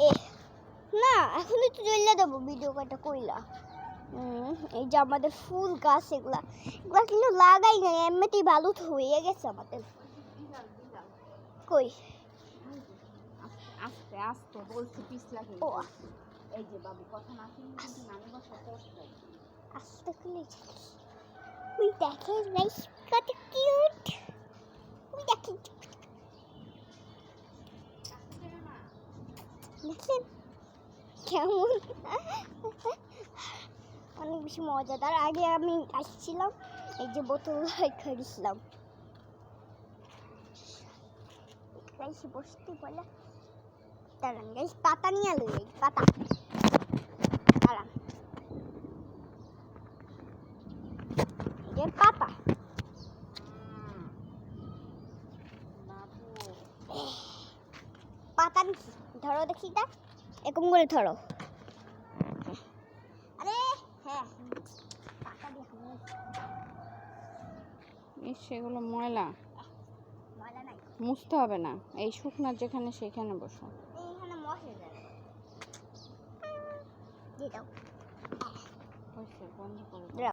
এ না এখনই তো জ্বলে দেবো ভিডিও কটা কইলা। এই যে আমাদের ফুল গাছ এগুলা কিন্তু লাগাই না, এমনিতেই ভালো হয়ে গেছে আমাদের। কই আস্তে আস্তে বলছি পিছলা কিন্তু এই যে বাবু কথা না শুনলে কিন্তু নানি বসা করতে আস্তে করে ওই দেখেন নাইস কত কিউট। ওই দেখেন দেখেন কেমন অনেক বেশি মজাদার। আগে আমি আসছিলাম এই যে বোতল খাইছিলাম, এসে বসতে বলে দাঁড়ান গাইস, পাতা নিয়ে আলো এই পাতা দাঁড়ান, এই যে পাতা পাতা নিচ্ছি, ধরো দেখি তা এরকম করে ধরো। আরে হ্যাঁ পাতা দিয়ে সেগুলো ময়লা ময়লা নাই, মুছতে হবে না, এই শুকনা যেখানে সেখানে বসো। এইখানে মশে যায় দিয়ে দাও বন্ধ করে